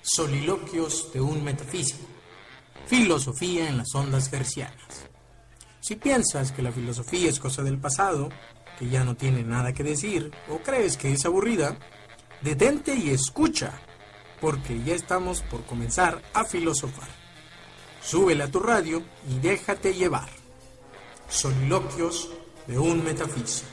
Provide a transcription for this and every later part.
Soliloquios de un metafísico. Filosofía en las ondas hertzianas. Si piensas que la filosofía es cosa del pasado, que ya no tiene nada que decir, o crees que es aburrida, detente y escucha, porque ya estamos por comenzar a filosofar. Súbele a tu radio y déjate llevar. Soliloquios de un metafísico.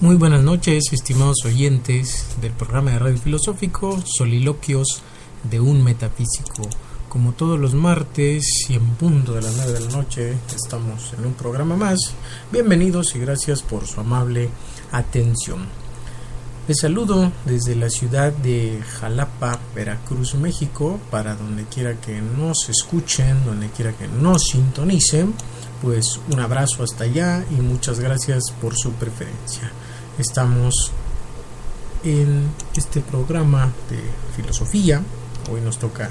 Muy buenas noches, estimados oyentes del programa de Radio Filosófico, Soliloquios de un Metafísico. Como todos los martes y en punto de las 9 de la noche, estamos en un programa más. Bienvenidos y gracias por su amable atención. Les saludo desde la ciudad de Jalapa, Veracruz, México, para donde quiera que nos escuchen, donde quiera que nos sintonicen. Pues un abrazo hasta allá y muchas gracias por su preferencia. Estamos en este programa de filosofía. Hoy nos toca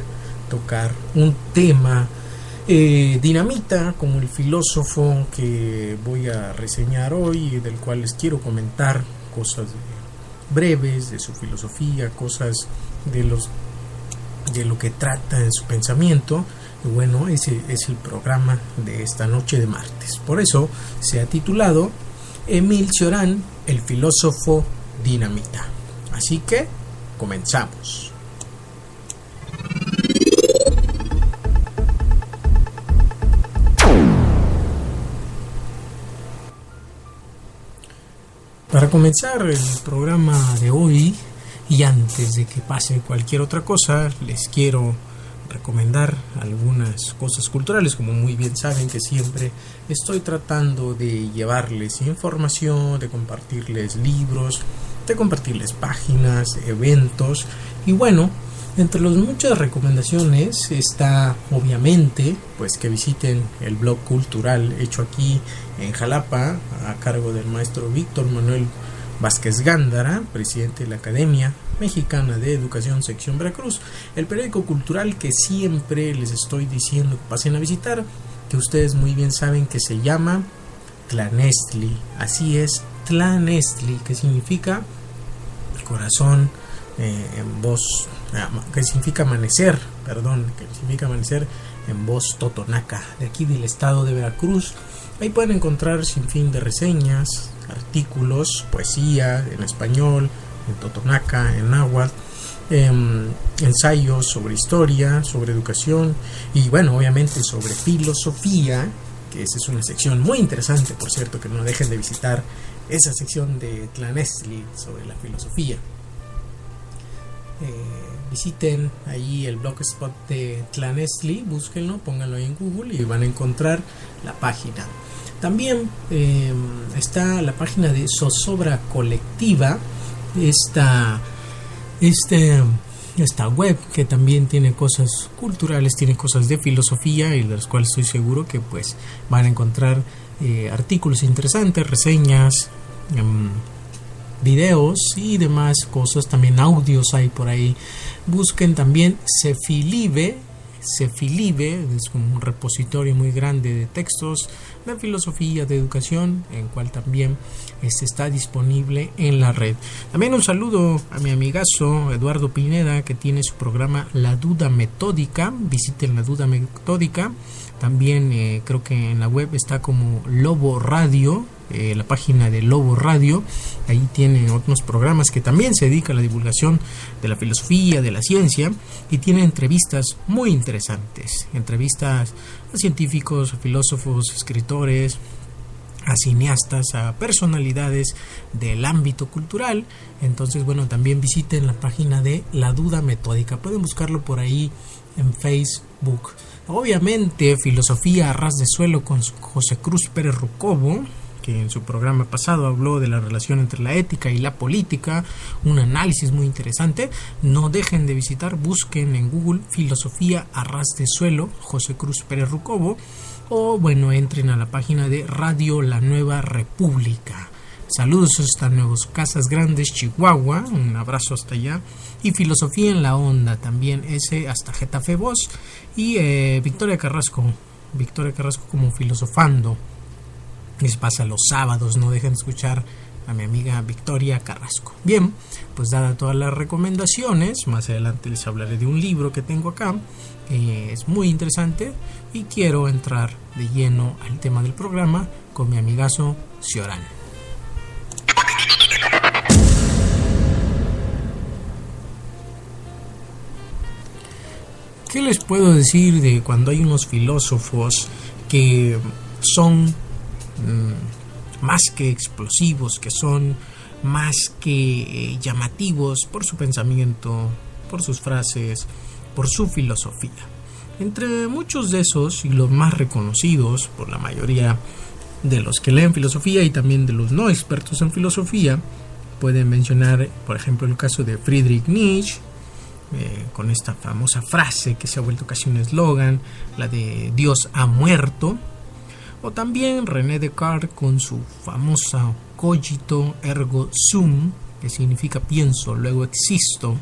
tocar un tema dinamita como el filósofo que voy a reseñar hoy, del cual les quiero comentar cosas breves de su filosofía, cosas de lo que trata en su pensamiento. Y bueno, ese es el programa de esta noche de martes. Por eso se ha titulado Émile Cioran, el filósofo dinamita. Así que comenzamos. Para comenzar el programa de hoy, y antes de que pase cualquier otra cosa, les quiero recomendar algunas cosas culturales. Como muy bien saben que siempre estoy tratando de llevarles información, de compartirles libros, de compartirles páginas, eventos. Y bueno, entre las muchas recomendaciones está obviamente pues que visiten el blog cultural hecho aquí en Jalapa a cargo del maestro Víctor Manuel Vázquez Gándara, presidente de la Academia Mexicana de Educación Sección Veracruz, el periódico cultural que siempre les estoy diciendo que pasen a visitar, que ustedes muy bien saben que se llama Tlanestli. Así es, Tlanestli, que significa corazón en voz, que significa amanecer, en voz totonaca, de aquí del estado de Veracruz. Ahí pueden encontrar sin fin de reseñas, artículos, poesía en español, en totonaca, en náhuatl, ensayos sobre historia, sobre educación y bueno, obviamente sobre filosofía, que esa es una sección muy interesante, por cierto, que no dejen de visitar esa sección de Tlanestli sobre la filosofía. Visiten ahí el blogspot de Tlanestli, búsquenlo, pónganlo ahí en Google y van a encontrar la página. También está la página de Zozobra Colectiva, esta web que también tiene cosas culturales, tiene cosas de filosofía y de las cuales estoy seguro que pues van a encontrar artículos interesantes, reseñas, videos y demás cosas, también audios hay por ahí. Busquen también Cefilibe, es como un repositorio muy grande de textos de filosofía, de educación, en cual también está disponible en la red. También un saludo a mi amigazo Eduardo Pineda, que tiene su programa La Duda Metódica. Visiten La Duda Metódica. También creo que en la web está como Lobo Radio, la página de Lobo Radio. Ahí tiene otros programas que también se dedican a la divulgación de la filosofía, de la ciencia, y tiene entrevistas muy interesantes, entrevistas a científicos, a filósofos, escritores, a cineastas, a personalidades del ámbito cultural. Entonces, bueno, también visiten la página de La Duda Metódica, pueden buscarlo por ahí en Facebook. Obviamente, Filosofía a Ras de Suelo con José Cruz Pérez Rucobo, que en su programa pasado habló de la relación entre la ética y la política, un análisis muy interesante. No dejen de visitar, busquen en Google Filosofía a Ras de Suelo, José Cruz Pérez Rucobo, o bueno, entren a la página de Radio La Nueva República. Saludos hasta Nuevos Casas Grandes, Chihuahua, un abrazo hasta allá. Y Filosofía en la Onda, también ese hasta Getafe Voz. Y Victoria Carrasco como Filosofando. Les pasa los sábados, no dejen de escuchar a mi amiga Victoria Carrasco. Bien, pues dada todas las recomendaciones, más adelante les hablaré de un libro que tengo acá, es muy interesante, y quiero entrar de lleno al tema del programa con mi amigazo Cioran. ¿Qué les puedo decir de cuando hay unos filósofos que son más que explosivos, que son más que llamativos por su pensamiento, por sus frases, por su filosofía? Entre muchos de esos, y los más reconocidos por la mayoría de los que leen filosofía y también de los no expertos en filosofía, pueden mencionar, por ejemplo, el caso de Friedrich Nietzsche, con esta famosa frase que se ha vuelto casi un eslogan, la de Dios ha muerto. O también René Descartes con su famosa cogito ergo sum, que significa pienso, luego existo.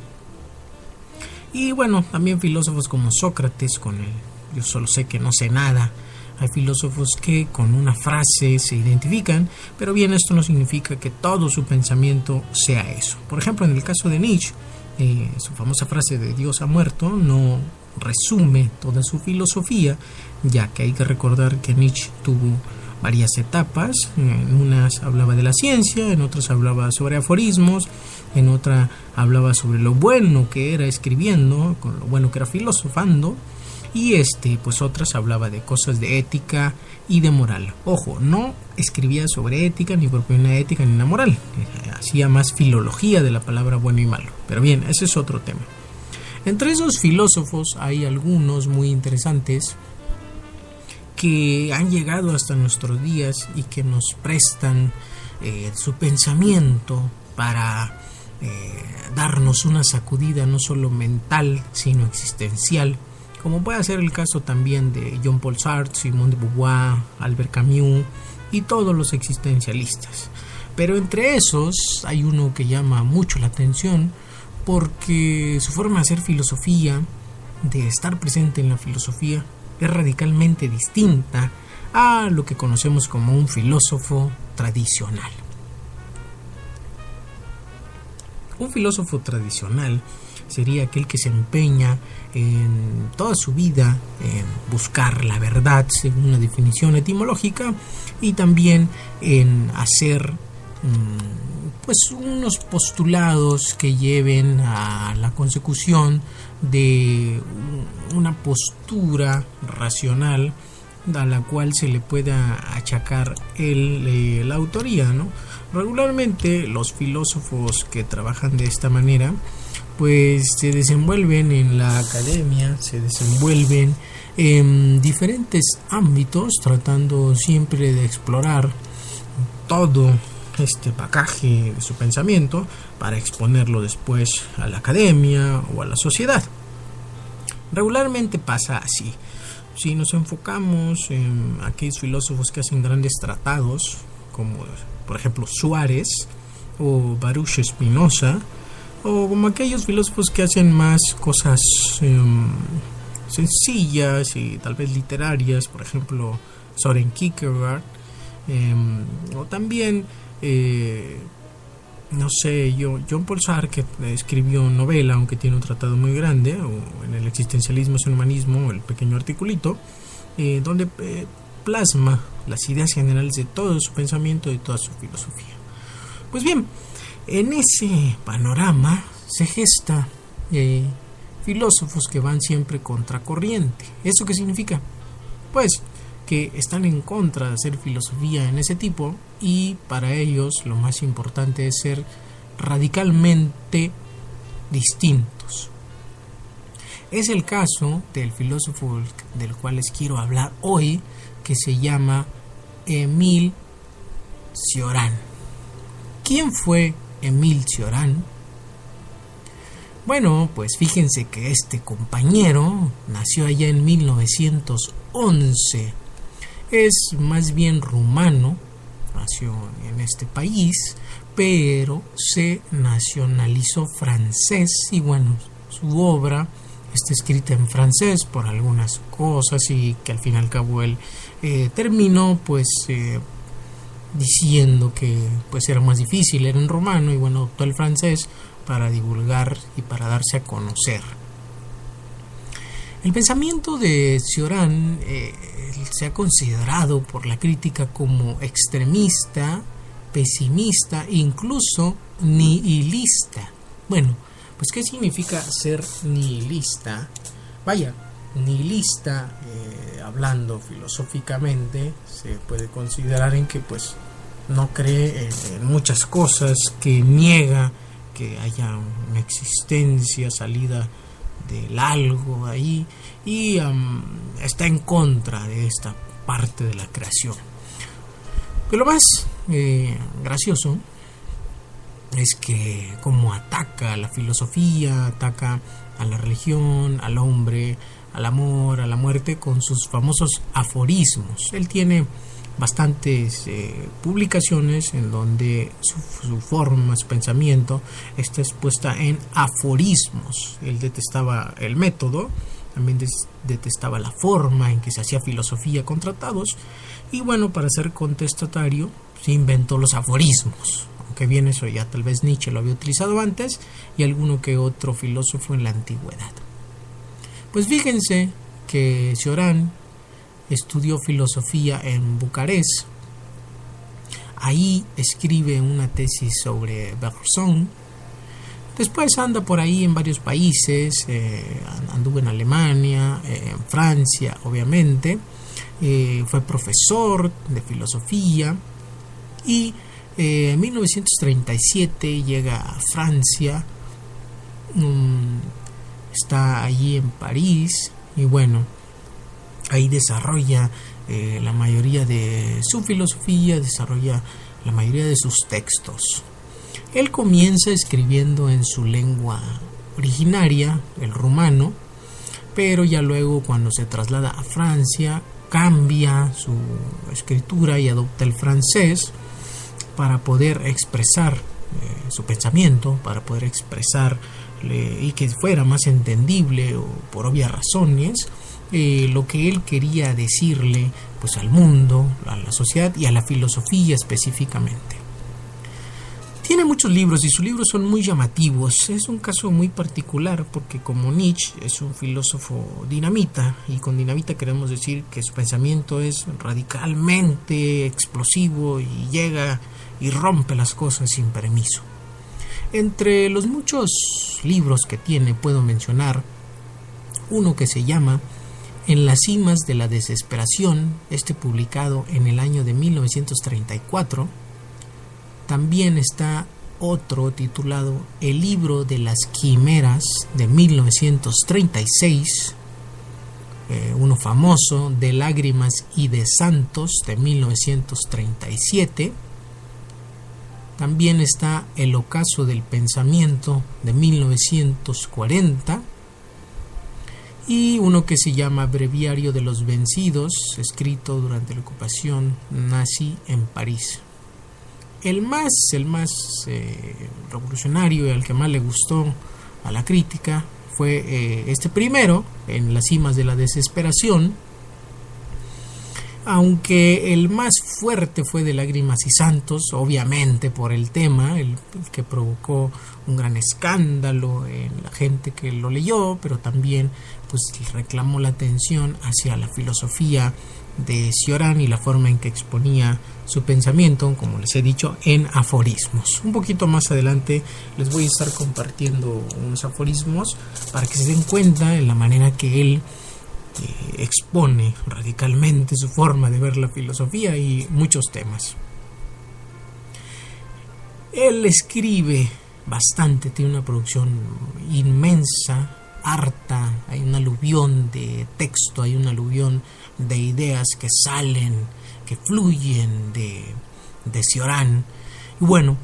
Y bueno, también filósofos como Sócrates con el yo solo sé que no sé nada. Hay filósofos que con una frase se identifican, pero bien, esto no significa que todo su pensamiento sea eso. Por ejemplo, en el caso de Nietzsche, su famosa frase de Dios ha muerto no resume toda su filosofía, ya que hay que recordar que Nietzsche tuvo varias etapas. En unas hablaba de la ciencia, en otras hablaba sobre aforismos, en otra hablaba sobre lo bueno que era escribiendo, con lo bueno que era filosofando, y pues otras hablaba de cosas de ética y de moral. Ojo, no escribía sobre ética, ni proponía una ética ni una moral, hacía más filología de la palabra bueno y malo. Pero bien, ese es otro tema. Entre esos filósofos hay algunos muy interesantes que han llegado hasta nuestros días y que nos prestan su pensamiento para darnos una sacudida no solo mental, sino existencial, como puede ser el caso también de Jean-Paul Sartre, Simone de Beauvoir, Albert Camus y todos los existencialistas. Pero entre esos hay uno que llama mucho la atención porque su forma de hacer filosofía, de estar presente en la filosofía, es radicalmente distinta a lo que conocemos como un filósofo tradicional. Un filósofo tradicional sería aquel que se empeña en toda su vida en buscar la verdad según una definición etimológica y también en hacer pues unos postulados que lleven a la consecución de una postura racional a la cual se le pueda achacar la autoría, ¿no? Regularmente los filósofos que trabajan de esta manera pues se desenvuelven en la academia, se desenvuelven en diferentes ámbitos, tratando siempre de explorar todo este bagaje de su pensamiento para exponerlo después a la academia o a la sociedad. Regularmente pasa así. Si nos enfocamos en aquellos filósofos que hacen grandes tratados, como por ejemplo Suárez o Baruch Spinoza, o como aquellos filósofos que hacen más cosas sencillas y tal vez literarias, por ejemplo Søren Kierkegaard, o también no sé, Jean-Paul Sartre, que escribió novela, aunque tiene un tratado muy grande, o en el existencialismo es un humanismo, el pequeño articulito, donde plasma las ideas generales de todo su pensamiento y toda su filosofía. Pues bien, en ese panorama se gesta filósofos que van siempre contracorriente. ¿Eso qué significa? Pues que están en contra de hacer filosofía en ese tipo, y para ellos lo más importante es ser radicalmente distintos. Es el caso del filósofo del cual les quiero hablar hoy, que se llama Émile Cioran. ¿Quién fue Émile Cioran? Bueno, pues fíjense que este compañero nació allá en 1911. Es más bien rumano, nació en este país, pero se nacionalizó francés, y bueno, su obra está escrita en francés por algunas cosas, y que al fin y al cabo él terminó pues diciendo que pues era más difícil, era en romano, y bueno, optó el francés para divulgar y para darse a conocer. El pensamiento de Cioran se ha considerado por la crítica como extremista, pesimista e incluso nihilista. Bueno, pues ¿qué significa ser nihilista? Vaya, nihilista, hablando filosóficamente, se puede considerar en que pues no cree en muchas cosas, que niega que haya una existencia salida del algo ahí, y está en contra de esta parte de la creación. Pero lo más gracioso es que como ataca a la filosofía, ataca a la religión, al hombre, al amor, a la muerte, con sus famosos aforismos. Él tiene bastantes publicaciones en donde su forma, su pensamiento está expuesta en aforismos. Él detestaba el método, también detestaba la forma en que se hacía filosofía con tratados, y bueno, para ser contestatario se inventó los aforismos, aunque bien eso ya tal vez Nietzsche lo había utilizado antes y alguno que otro filósofo en la antigüedad. Pues fíjense que Cioran estudió filosofía en Bucarest. Ahí escribe una tesis sobre Bergson. Después anda por ahí en varios países, anduvo en Alemania, en Francia, obviamente. Fue profesor de filosofía y en 1937 llega a Francia. Está allí en París y bueno, ahí desarrolla la mayoría de su filosofía, desarrolla la mayoría de sus textos. Él comienza escribiendo en su lengua originaria, el rumano, pero ya luego cuando se traslada a Francia cambia su escritura y adopta el francés para poder expresar su pensamiento, para poder expresar y que fuera más entendible, o por obvias razones, lo que él quería decirle pues al mundo, a la sociedad y a la filosofía específicamente. Tiene muchos libros y sus libros son muy llamativos. Es un caso muy particular porque como Nietzsche es un filósofo dinamita, y con dinamita queremos decir que su pensamiento es radicalmente explosivo y llega y rompe las cosas sin permiso. Entre los muchos libros que tiene puedo mencionar uno que se llama En las cimas de la desesperación, publicado en el año de 1934. También está otro titulado El libro de las quimeras, de 1936, uno famoso, De lágrimas y de santos, de 1937. También está El ocaso del pensamiento, de 1940, y uno que se llama Breviario de los vencidos, escrito durante la ocupación nazi en París. El más revolucionario y al que más le gustó a la crítica fue este primero, En las cimas de la desesperación. Aunque el más fuerte fue de Lágrimas y Santos, obviamente por el tema, el que provocó un gran escándalo en la gente que lo leyó, pero también pues reclamó la atención hacia la filosofía de Cioran y la forma en que exponía su pensamiento, como les he dicho, en aforismos. Un poquito más adelante les voy a estar compartiendo unos aforismos para que se den cuenta en la manera que él expone radicalmente su forma de ver la filosofía y muchos temas. Él escribe bastante, tiene una producción inmensa, harta, hay un aluvión de texto, hay un aluvión de ideas que salen, que fluyen de Cioran. Y bueno,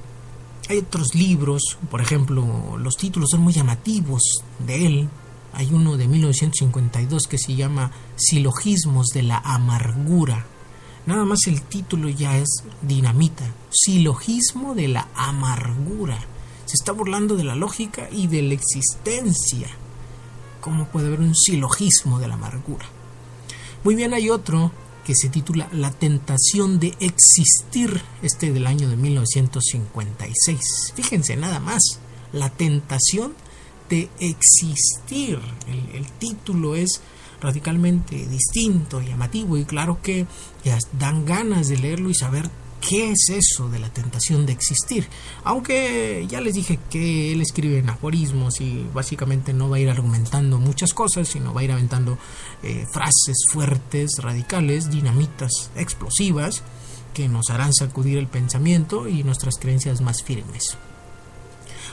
hay otros libros, por ejemplo, los títulos son muy llamativos de él. Hay uno de 1952 que se llama Silogismos de la Amargura. Nada más el título ya es dinamita. Silogismo de la amargura. Se está burlando de la lógica y de la existencia. ¿Cómo puede haber un silogismo de la amargura? Muy bien, hay otro que se titula La tentación de existir, del año de 1956. Fíjense nada más, La tentación de existir. El título es radicalmente distinto, llamativo, y claro que ya dan ganas de leerlo y saber qué es eso de la tentación de existir. Aunque ya les dije que él escribe en aforismos y básicamente no va a ir argumentando muchas cosas, sino va a ir aventando frases fuertes, radicales, dinamitas explosivas que nos harán sacudir el pensamiento y nuestras creencias más firmes.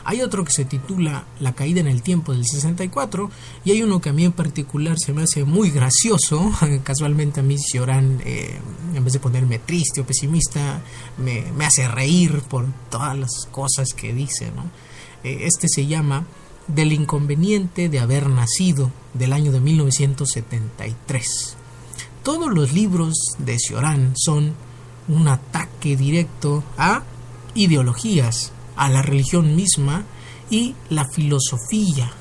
Hay otro que se titula La caída en el tiempo del 64, y hay uno que a mí en particular se me hace muy gracioso. Casualmente a mí Cioran, en vez de ponerme triste o pesimista, me hace reír por todas las cosas que dice, ¿no? Se llama Del inconveniente de haber nacido, del año de 1973. Todos los libros de Cioran son un ataque directo a ideologías, a la religión misma y la filosofía.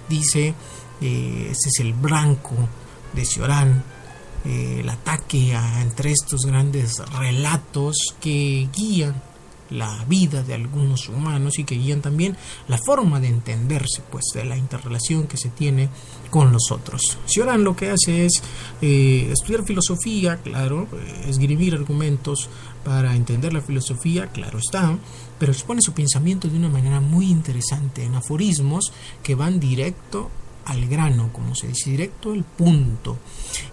Dice, este es el blanco de Cioran, el ataque entre estos grandes relatos que guían la vida de algunos humanos y que guían también la forma de entenderse, pues, de la interrelación que se tiene con los otros. Cioran lo que hace es estudiar filosofía, claro, esgrimir argumentos para entender la filosofía, claro está, pero expone su pensamiento de una manera muy interesante en aforismos que van directo al grano, como se dice, directo al punto.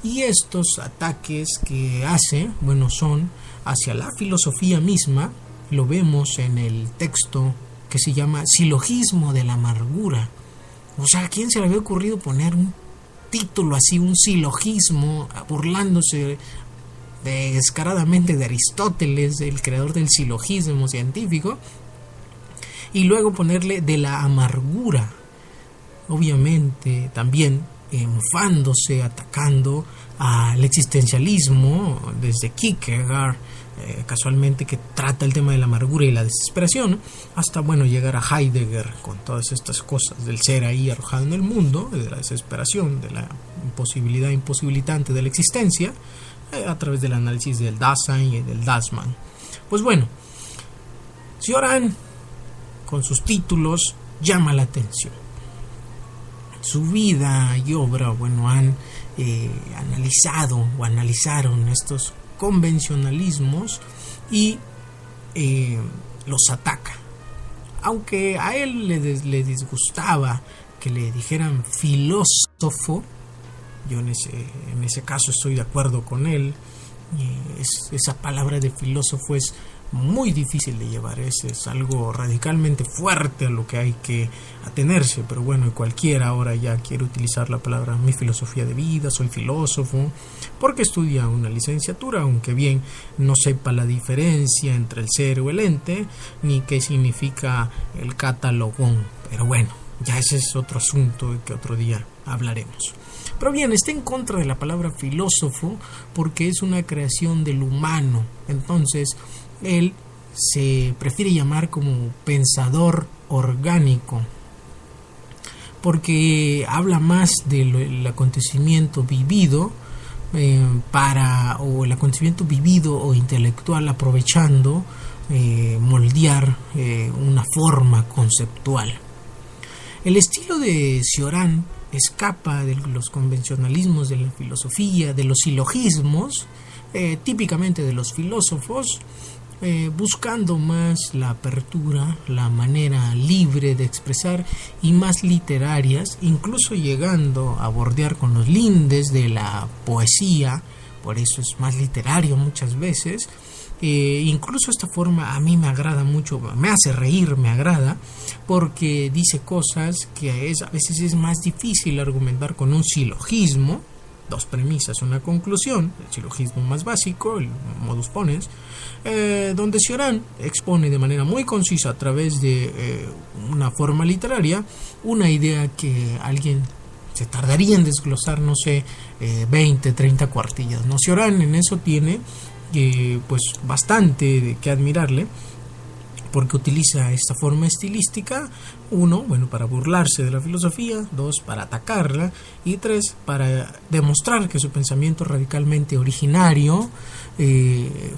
Y estos ataques que hace, bueno, son hacia la filosofía misma. Lo vemos en el texto que se llama Silogismo de la Amargura. O sea, ¿a quién se le había ocurrido poner un título así, un silogismo, burlándose descaradamente de Aristóteles, el creador del silogismo científico, y luego ponerle de la amargura? Obviamente también enfándose, atacando al existencialismo desde Kierkegaard, casualmente, que trata el tema de la amargura y la desesperación, hasta llegar a Heidegger con todas estas cosas del ser ahí arrojado en el mundo, de la desesperación, de la imposibilidad imposibilitante de la existencia, a través del análisis del Dasein y del Dasein. Pues bueno, Cioran con sus títulos llama la atención. Su vida y obra, han analizado o analizaron estos convencionalismos y los ataca. Aunque a él le disgustaba que le dijeran filósofo, yo en ese caso estoy de acuerdo con él. Esa palabra de filósofo es muy difícil de llevar, es algo radicalmente fuerte a lo que hay que atenerse, pero cualquiera ahora ya quiere utilizar la palabra mi filosofía de vida, soy filósofo, porque estudia una licenciatura, aunque bien no sepa la diferencia entre el ser o el ente, ni qué significa el catalogón, pero ya ese es otro asunto que otro día hablaremos. Pero bien, está en contra de la palabra filósofo porque es una creación del humano. Entonces, él se prefiere llamar como pensador orgánico, porque habla más del acontecimiento vivido, o el acontecimiento vivido o intelectual aprovechando moldear una forma conceptual. El estilo de Cioran escapa de los convencionalismos de la filosofía, de los silogismos, típicamente de los filósofos, buscando más la apertura, la manera libre de expresar y más literarias, incluso llegando a bordear con los lindes de la poesía, por eso es más literario muchas veces. Incluso esta forma a mí me agrada mucho, me hace reír, me agrada, porque dice cosas que a veces es más difícil argumentar con un silogismo, dos premisas, una conclusión, el silogismo más básico, el modus ponens, donde Cioran expone de manera muy concisa a través de una forma literaria una idea que alguien se tardaría en desglosar, 20, 30 cuartillas, ¿no? Cioran en eso tiene pues bastante de qué admirarle, porque utiliza esta forma estilística, 1, para burlarse de la filosofía, 2, para atacarla, y 3, para demostrar que su pensamiento es radicalmente originario,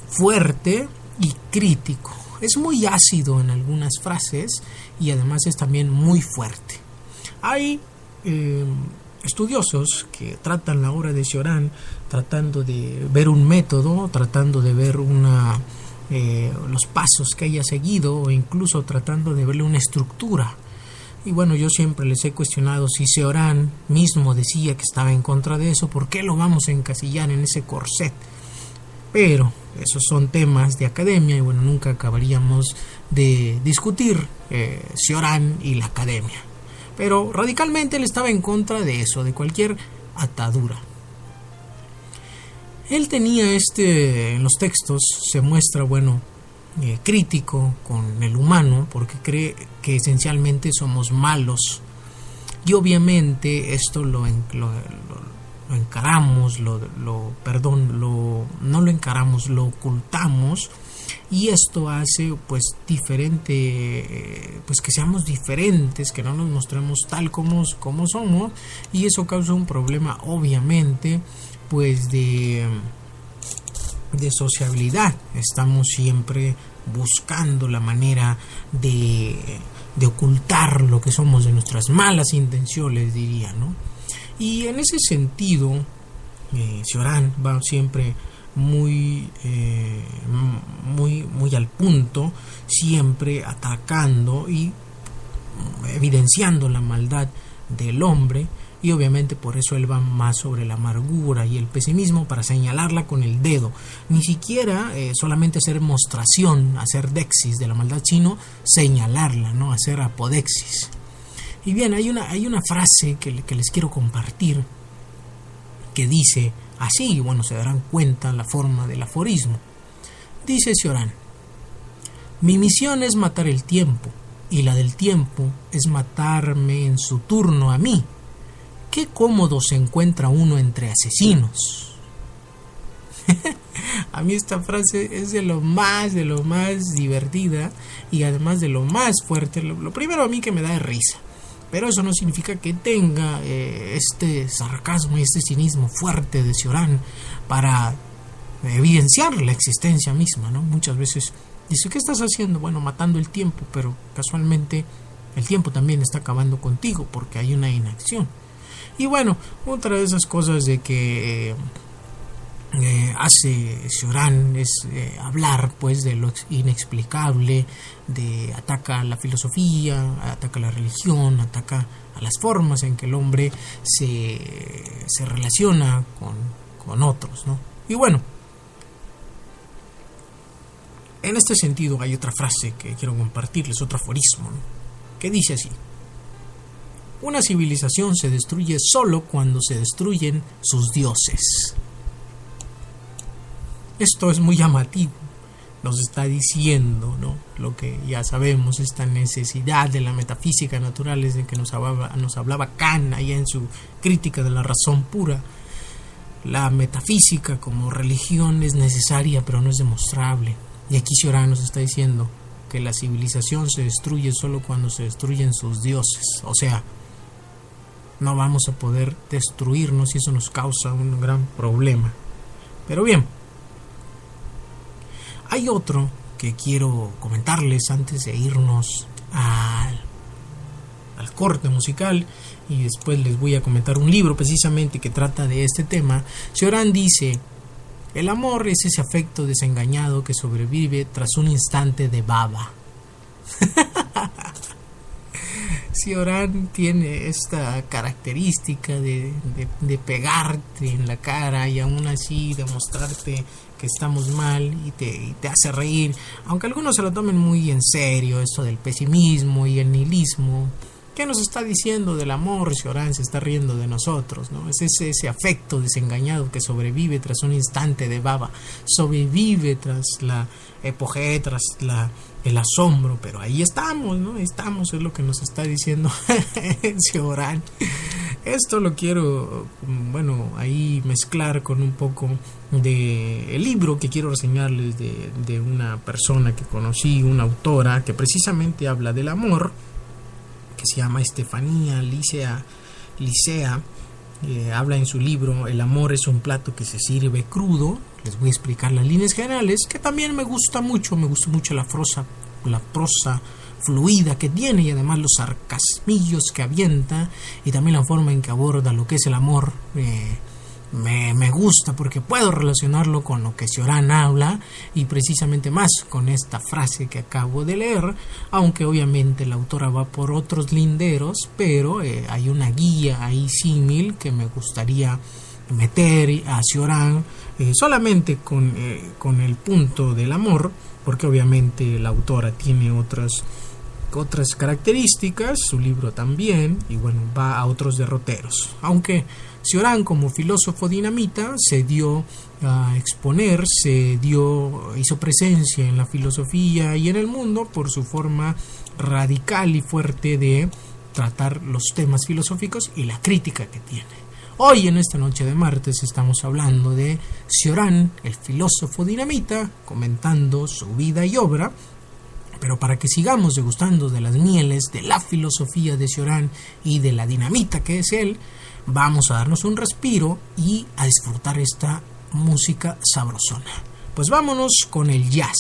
fuerte y crítico. Es muy ácido en algunas frases y además es también muy fuerte. Hay estudiosos que tratan la obra de Cioran tratando de ver un método, tratando de ver los pasos que haya seguido, o incluso tratando de verle una estructura. Y yo siempre les he cuestionado si Cioran mismo decía que estaba en contra de eso, ¿por qué lo vamos a encasillar en ese corset? Pero esos son temas de academia y nunca acabaríamos de discutir Cioran y la academia. Pero radicalmente él estaba en contra de eso, de cualquier atadura. Él tenía en los textos se muestra, crítico con el humano, porque cree que esencialmente somos malos. Y obviamente esto lo encaramos, no lo encaramos, lo ocultamos. Y esto hace diferente, que seamos diferentes, que no nos mostremos tal como somos, y eso causa un problema obviamente de sociabilidad. Estamos siempre buscando la manera de ocultar lo que somos, de nuestras malas intenciones, diría, ¿no? Y en ese sentido Cioran va siempre muy al punto, siempre atacando y evidenciando la maldad del hombre, y obviamente por eso él va más sobre la amargura y el pesimismo, para señalarla con el dedo, ni siquiera solamente hacer mostración, hacer dexis de la maldad, sino señalarla, ¿no? Hacer apodexis. Y bien, hay una frase que les quiero compartir que dice así, se darán cuenta la forma del aforismo. Dice Cioran: mi misión es matar el tiempo, y la del tiempo es matarme en su turno a mí. Qué cómodo se encuentra uno entre asesinos. A mí esta frase es de lo más divertida y además de lo más fuerte. Lo primero a mí que me da risa, pero eso no significa que tenga este sarcasmo y este cinismo fuerte de Cioran para evidenciar la existencia misma, ¿no? Muchas veces dice: ¿qué estás haciendo? Matando el tiempo, pero casualmente el tiempo también está acabando contigo porque hay una inacción. Y otra de esas cosas de que hace Cioran es hablar de lo inexplicable, ataca a la filosofía, ataca a la religión, ataca a las formas en que el hombre se relaciona con otros, ¿no? Y en este sentido hay otra frase que quiero compartirles, otro aforismo, ¿no? Que dice así: una civilización se destruye solo cuando se destruyen sus dioses. Esto es muy llamativo. Nos está diciendo, ¿no?, lo que ya sabemos, esta necesidad de la metafísica natural, es de que nos hablaba Kant allá en su crítica de la razón pura. La metafísica como religión es necesaria, pero no es demostrable. Y aquí Cioran nos está diciendo que la civilización se destruye solo cuando se destruyen sus dioses. O sea, no vamos a poder destruirnos y eso nos causa un gran problema. Pero bien, hay otro que quiero comentarles antes de irnos al corte musical, y después les voy a comentar un libro precisamente que trata de este tema. Cioran dice: el amor es ese afecto desengañado que sobrevive tras un instante de baba. Cioran tiene esta característica de pegarte en la cara y aún así demostrarte que estamos mal y te hace reír, aunque algunos se lo tomen muy en serio, esto del pesimismo y el nihilismo. ¿Qué nos está diciendo del amor? Cioran se está riendo de nosotros, ¿no? Es ese afecto desengañado que sobrevive tras un instante de baba, sobrevive tras la epogea, tras el asombro, pero ahí estamos, ¿no? Estamos, es lo que nos está diciendo Cioran. Esto lo quiero, ahí mezclar con un poco de el libro que quiero reseñarles de una persona que conocí, una autora que precisamente habla del amor, que se llama Estefanía Licea. Habla en su libro El amor es un plato que se sirve crudo. Les voy a explicar las líneas generales, que también me gusta mucho la prosa fluida que tiene, y además los sarcasmillos que avienta, y también la forma en que aborda lo que es el amor. Me gusta porque puedo relacionarlo con lo que Cioran habla, y precisamente más con esta frase que acabo de leer, aunque obviamente la autora va por otros linderos, pero hay una guía ahí símil que me gustaría meter a Cioran solamente con el punto del amor, porque obviamente la autora tiene otras características, su libro también, y va a otros derroteros. Aunque Cioran, como filósofo dinamita, se dio a exponer, hizo presencia en la filosofía y en el mundo por su forma radical y fuerte de tratar los temas filosóficos y la crítica que tiene. Hoy, en esta noche de martes, estamos hablando de Cioran, el filósofo dinamita, comentando su vida y obra. Pero para que sigamos degustando de las mieles de la filosofía de Cioran y de la dinamita que es él, vamos a darnos un respiro y a disfrutar esta música sabrosona. Pues vámonos con el jazz.